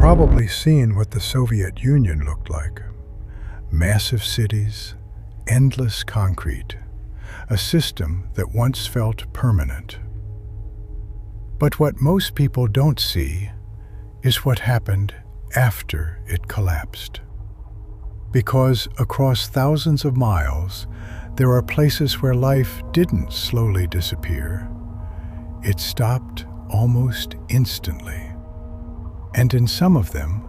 probably seen what the Soviet Union looked like. Massive cities, endless concrete, a system that once felt permanent. But what most people don't see is what happened after it collapsed. Because across thousands of miles, there are places where life didn't slowly disappear. It stopped almost instantly. And in some of them,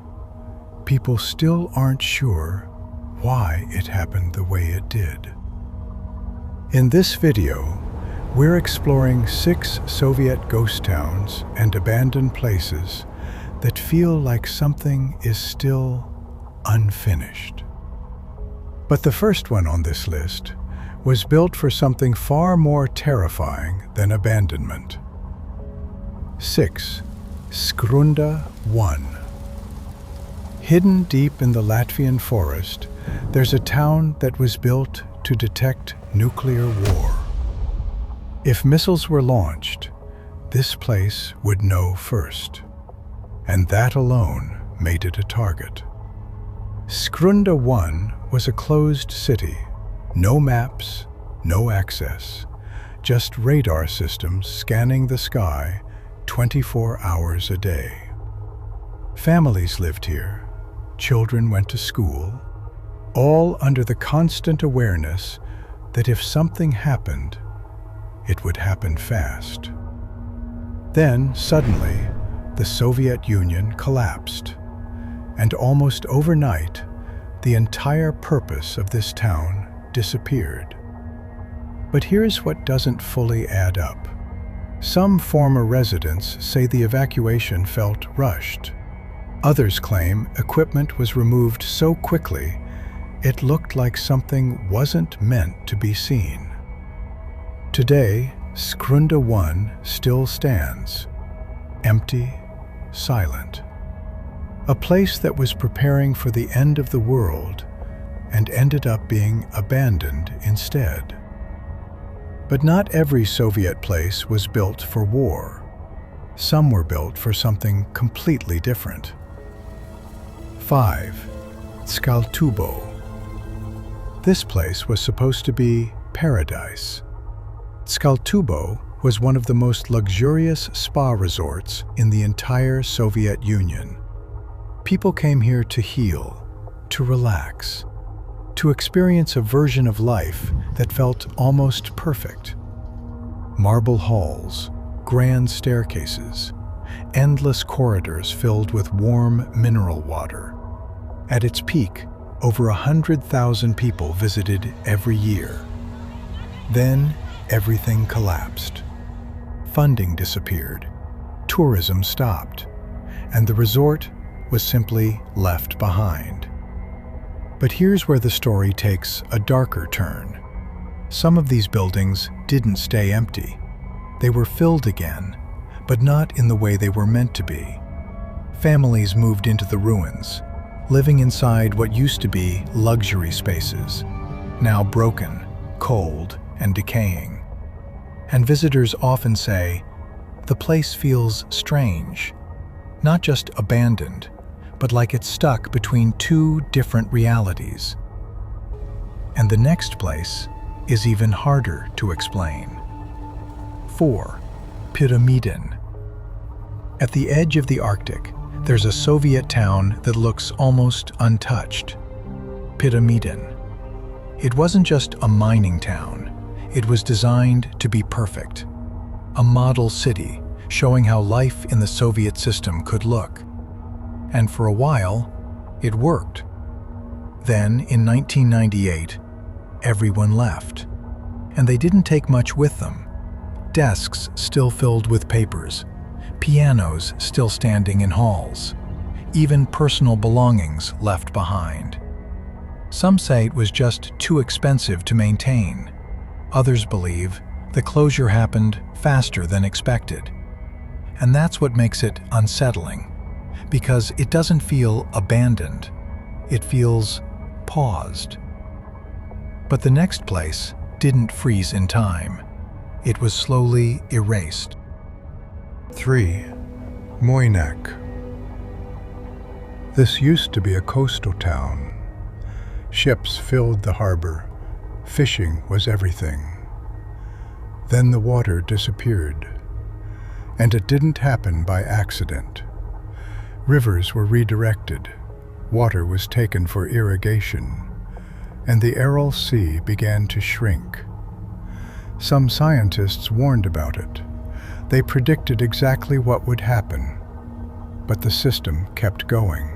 people still aren't sure why it happened the way it did. In this video, we're exploring 6 Soviet ghost towns and abandoned places that feel like something is still unfinished. But the first one on this list was built for something far more terrifying than abandonment. 6. Skrunda 1. Hidden deep in the Latvian forest, there's a town that was built to detect nuclear war. If missiles were launched, this place would know first. And that alone made it a target. Skrunda 1 was a closed city. No maps, no access, just radar systems scanning the sky 24 hours a day. Families lived here, children went to school, all under the constant awareness that if something happened, it would happen fast. Then, suddenly, the Soviet Union collapsed, and almost overnight, the entire purpose of this town disappeared. But here's what doesn't fully add up. Some former residents say the evacuation felt rushed. Others claim equipment was removed so quickly it looked like something wasn't meant to be seen. Today, Skrunda 1 still stands, empty, silent. A place that was preparing for the end of the world and ended up being abandoned instead. But not every Soviet place was built for war. Some were built for something completely different. 5. Skaltubo. This place was supposed to be paradise. Skaltubo was one of the most luxurious spa resorts in the entire Soviet Union. People came here to heal, to relax, to experience a version of life that felt almost perfect. Marble halls, grand staircases, endless corridors filled with warm mineral water. At its peak, over 100,000 people visited every year. Then, everything collapsed. Funding disappeared, tourism stopped, and the resort was simply left behind. But here's where the story takes a darker turn. Some of these buildings didn't stay empty. They were filled again, but not in the way they were meant to be. Families moved into the ruins, living inside what used to be luxury spaces, now broken, cold, and decaying. And visitors often say, the place feels strange, not just abandoned, but like it's stuck between 2 different realities. And the next place is even harder to explain. 4. Pyramiden. At the edge of the Arctic, there's a Soviet town that looks almost untouched. Pyramiden. It wasn't just a mining town. It was designed to be perfect. A model city showing how life in the Soviet system could look. And for a while, it worked. Then, in 1998, everyone left. And they didn't take much with them. Desks still filled with papers, pianos still standing in halls, even personal belongings left behind. Some say it was just too expensive to maintain. Others believe the closure happened faster than expected. And that's what makes it unsettling. Because it doesn't feel abandoned, it feels paused. But the next place didn't freeze in time. It was slowly erased. 3. Muynak. This used to be a coastal town. Ships filled the harbor. Fishing was everything. Then the water disappeared. And it didn't happen by accident. Rivers were redirected. Water was taken for irrigation. And the Aral Sea began to shrink. Some scientists warned about it. They predicted exactly what would happen. But the system kept going.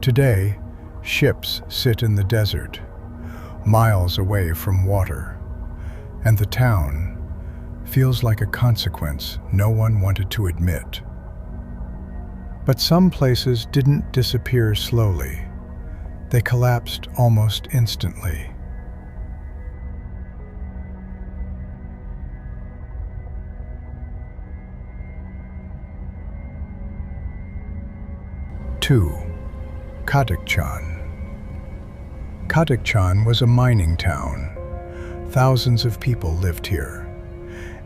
Today, ships sit in the desert, miles away from water, and the town feels like a consequence no one wanted to admit. But some places didn't disappear slowly. They collapsed almost instantly. Two. Kadykchan. Kadykchan was a mining town. Thousands of people lived here.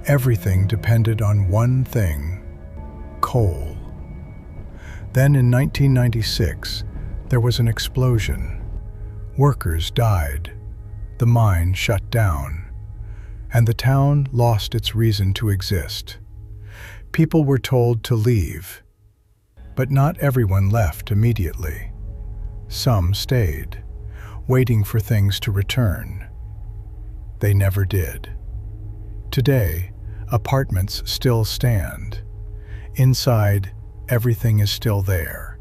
Everything depended on one thing: coal. Then in 1996, there was an explosion. Workers died. The mine shut down. And the town lost its reason to exist. People were told to leave. But not everyone left immediately. Some stayed, waiting for things to return. They never did. Today, apartments still stand. Inside, everything is still there.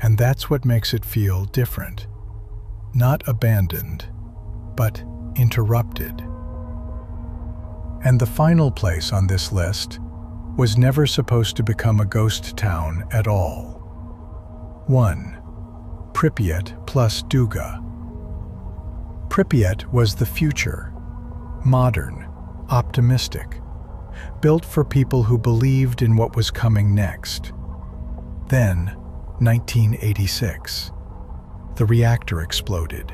And that's what makes it feel different. Not abandoned, but interrupted. And the final place on this list was never supposed to become a ghost town at all. 1. Pripyat Duga. Pripyat was the future, modern, optimistic, built for people who believed in what was coming next. Then, 1986. The reactor exploded.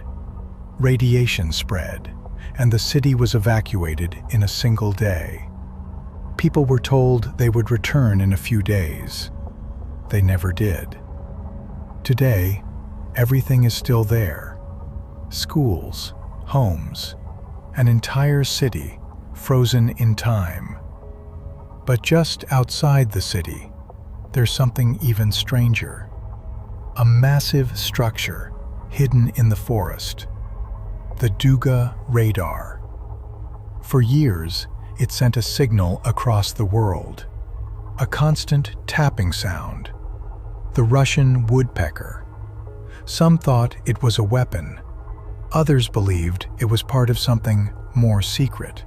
Radiation spread, and the city was evacuated in a single day. People were told they would return in a few days. They never did. Today, everything is still there. Schools, homes, an entire city frozen in time. But just outside the city, there's something even stranger. A massive structure hidden in the forest. The Duga radar. For years, it sent a signal across the world. A constant tapping sound. The Russian woodpecker. Some thought it was a weapon. Others believed it was part of something more secret.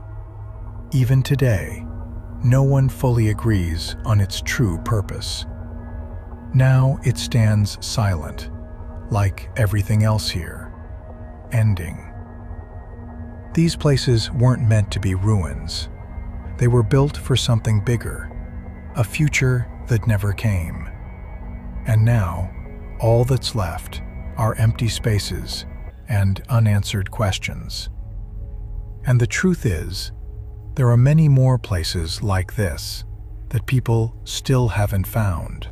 Even today, no one fully agrees on its true purpose. Now it stands silent, like everything else here, ending. These places weren't meant to be ruins. They were built for something bigger, a future that never came. And now, all that's left are empty spaces and unanswered questions. And the truth is, there are many more places like this that people still haven't found.